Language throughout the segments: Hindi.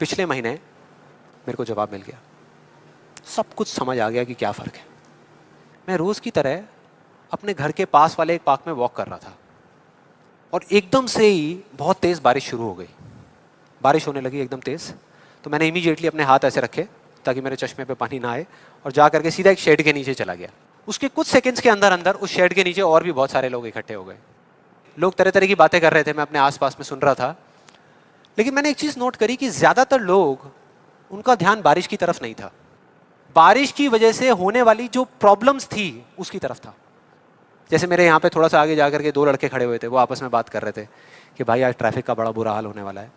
पिछले महीने मेरे को जवाब मिल गया, सब कुछ समझ आ गया कि क्या फ़र्क है। मैं रोज़ की तरह अपने घर के पास वाले एक पार्क में वॉक कर रहा था और एकदम से ही बहुत तेज़ बारिश शुरू हो गई। बारिश होने लगी एकदम तेज़, तो मैंने इमीडिएटली अपने हाथ ऐसे रखे ताकि मेरे चश्मे पे पानी ना आए और जा करके सीधा एक शेड के नीचे चला गया। उसके कुछ सेकंड्स के अंदर अंदर उस शेड के नीचे और भी बहुत सारे लोग इकट्ठे हो गए। लोग तरह तरह की बातें कर रहे थे, मैं अपने आसपास में सुन रहा था। लेकिन मैंने एक चीज़ नोट करी कि ज़्यादातर लोग, उनका ध्यान बारिश की तरफ नहीं था, बारिश की वजह से होने वाली जो प्रॉब्लम्स थी उसकी तरफ था। जैसे मेरे यहाँ पे थोड़ा सा आगे जाकर के दो लड़के खड़े हुए थे, वो आपस में बात कर रहे थे कि भाई आज ट्रैफिक का बड़ा बुरा हाल होने वाला है,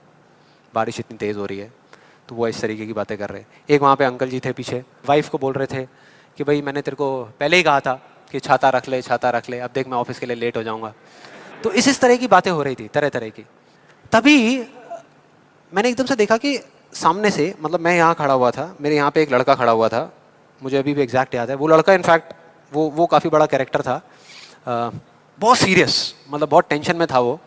बारिश इतनी तेज़ हो रही है। तो वो इस तरीके की बातें कर रहे हैं। एक वहाँ पे अंकल जी थे पीछे, वाइफ को बोल रहे थे कि भाई मैंने तेरे को पहले ही कहा था कि छाता रख ले, छाता रख ले, अब देख मैं ऑफिस के लिए लेट हो जाऊँगा। तो इस तरह की बातें हो रही थी, तरह तरह की। तभी मैंने एकदम से देखा कि सामने से, मतलब मैं यहाँ खड़ा हुआ था, मेरे यहाँ पे एक लड़का खड़ा हुआ था, मुझे अभी भी एग्जैक्ट याद है। वो लड़का इनफैक्ट वो काफ़ी बड़ा कैरेक्टर था, बहुत सीरियस, मतलब बहुत टेंशन में था वो।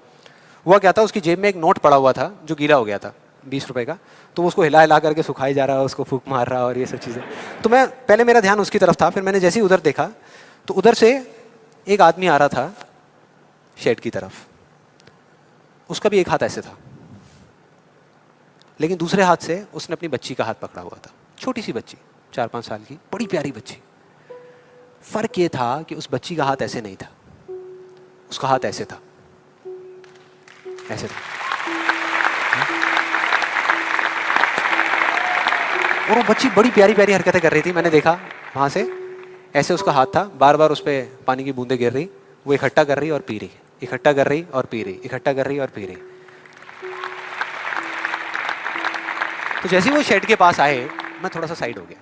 हुआ क्या था, उसकी जेब में एक नोट पड़ा हुआ था जो गीला हो गया था, 20 रुपए का। तो उसको हिला हिला करके सुखाई जा रहा है, उसको फूंक मार रहा है और ये सब चीज़ें। तो मैं पहले, मेरा ध्यान उसकी तरफ था, फिर मैंने जैसे ही उधर देखा तो उधर से एक आदमी आ रहा था शेड की तरफ। उसका भी एक हाथ ऐसे था, लेकिन दूसरे हाथ से उसने अपनी बच्ची का हाथ पकड़ा हुआ था, छोटी सी बच्ची, 4-5 साल की, बड़ी प्यारी बच्ची। फर्क ये था कि उस बच्ची का हाथ ऐसे नहीं था, उसका हाथ ऐसे था, ऐसे था। और वो बच्ची बड़ी प्यारी प्यारी हरकतें कर रही थी। मैंने देखा वहां से, ऐसे उसका हाथ था, बार बार उस पर पानी की बूंदें गिर रही, वो इकट्ठा कर रही और पी रही, इकट्ठा कर रही और पी रही, इकट्ठा कर रही और पी रही। तो जैसे ही वो शेड के पास आए, मैं थोड़ा सा साइड हो गया।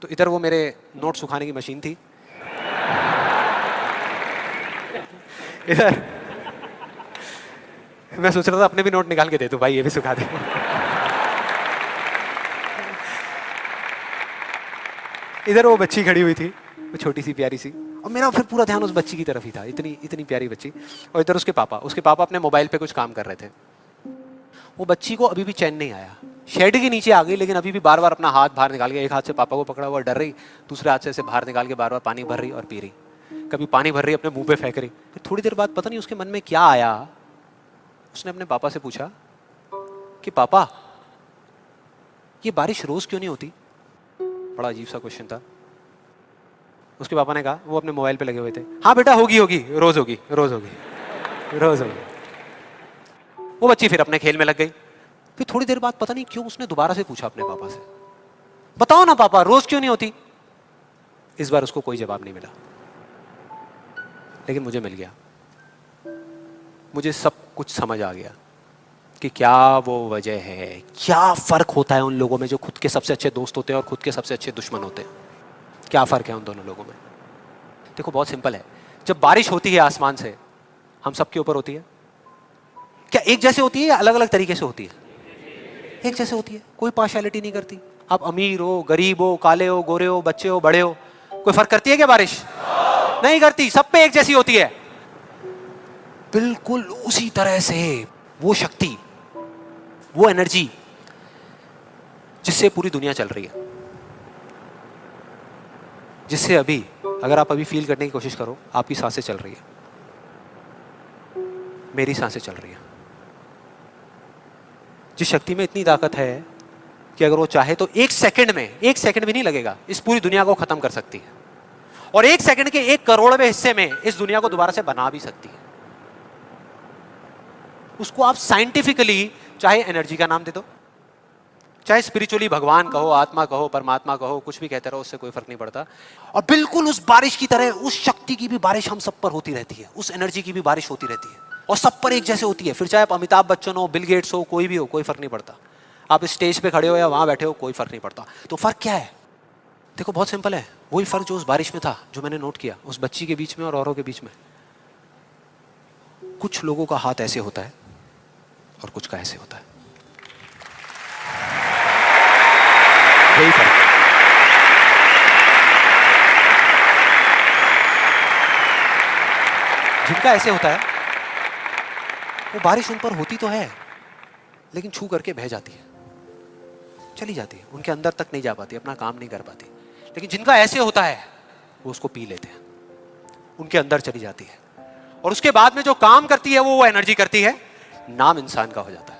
तो इधर वो मेरे नोट सुखाने की मशीन थी, इधर मैं सोच रहा था अपने भी नोट निकाल के दे दूं, भाई ये भी सुखा दे। इधर वो बच्ची खड़ी हुई थी, वो छोटी सी प्यारी सी, और मेरा फिर पूरा ध्यान उस बच्ची की तरफ ही था, इतनी इतनी प्यारी बच्ची। और इधर उसके पापा अपने मोबाइल पे कुछ काम कर रहे थे। वो बच्ची को अभी भी चैन नहीं आया, शेड के नीचे आ गई, लेकिन अभी भी बार बार अपना हाथ बाहर निकाल के, एक हाथ से पापा को पकड़ा हुआ डर रही, दूसरे हाथ से ऐसे बाहर निकाल के बार बार पानी भर रही और पी रही। कभी पानी भर रही, अपने मुंह पे फेंक रही। फिर थोड़ी देर बाद पता नहीं उसके मन में क्या आया, उसने अपने पापा से पूछा कि पापा, ये बारिश रोज क्यों नहीं होती? बड़ा अजीब सा क्वेश्चन था। उसके पापा ने कहा, वो अपने मोबाइल पे लगे हुए थे, हाँ बेटा होगी होगी, रोज होगी, रोज होगी, रोज होगी। वो बच्ची फिर अपने खेल में लग गई। फिर थोड़ी देर बाद पता नहीं क्यों उसने दोबारा से पूछा अपने पापा से, बताओ ना पापा, रोज क्यों नहीं होती? इस बार उसको कोई जवाब नहीं मिला, लेकिन मुझे मिल गया। मुझे सब कुछ समझ आ गया कि क्या वो वजह है, क्या फर्क होता है उन लोगों में जो खुद के सबसे अच्छे दोस्त होते हैं और खुद के सबसे अच्छे दुश्मन होते हैं। क्या फर्क है उन दोनों लोगों में? देखो बहुत सिंपल है। जब बारिश होती है आसमान से, हम सबके ऊपर होती है, क्या एक जैसे होती है या अलग अलग तरीके से होती है? एक जैसे होती है, कोई पार्शियलिटी नहीं करती। आप अमीर हो, गरीब हो, काले हो, गोरे हो, बच्चे हो, बड़े हो, कोई फर्क करती है क्या बारिश? नहीं करती, सब पे एक जैसी होती है। बिल्कुल उसी तरह से वो शक्ति, वो एनर्जी जिससे पूरी दुनिया चल रही है, जिससे अभी, अगर आप अभी फील करने की कोशिश करो, आपकी सांसें चल रही है, मेरी सांसें चल रही है। जिस शक्ति में इतनी ताकत है कि अगर वो चाहे तो एक सेकंड में, एक सेकंड भी नहीं लगेगा, इस पूरी दुनिया को खत्म कर सकती है, और एक सेकंड के 1/100वें हिस्से में इस दुनिया को दोबारा से बना भी सकती है। उसको आप साइंटिफिकली चाहे एनर्जी का नाम दे दो, चाहे स्पिरिचुअली भगवान कहो, आत्मा कहो, परमात्मा कहो, कुछ भी कहते रहो, उससे कोई फर्क नहीं पड़ता। और बिल्कुल उस बारिश की तरह, उस शक्ति की भी बारिश हम सब पर होती रहती है, उस एनर्जी की भी बारिश होती रहती है, और सब पर एक जैसे होती है। फिर चाहे आप अमिताभ बच्चन हो, बिल गेट्स हो, कोई भी हो, कोई फर्क नहीं पड़ता। आप इस स्टेज पे खड़े हो या वहां बैठे हो, कोई फर्क नहीं पड़ता। तो फर्क क्या है? देखो बहुत सिंपल है, वही फर्क जो उस बारिश में था, जो मैंने नोट किया, उस बच्ची के बीच में और औरों के बीच में। कुछ लोगों का हाथ ऐसे होता है और कुछ का ऐसे होता है, यही फर्क। जिनका ऐसे होता है, वो बारिश उन पर होती तो है, लेकिन छू करके बह जाती है। चली जाती है, उनके अंदर तक नहीं जा पाती, अपना काम नहीं कर पाती। लेकिन जिनका ऐसे होता है वो उसको पी लेते हैं, उनके अंदर चली जाती है, और उसके बाद में जो काम करती है वो एनर्जी करती है, नाम इंसान का हो जाता है।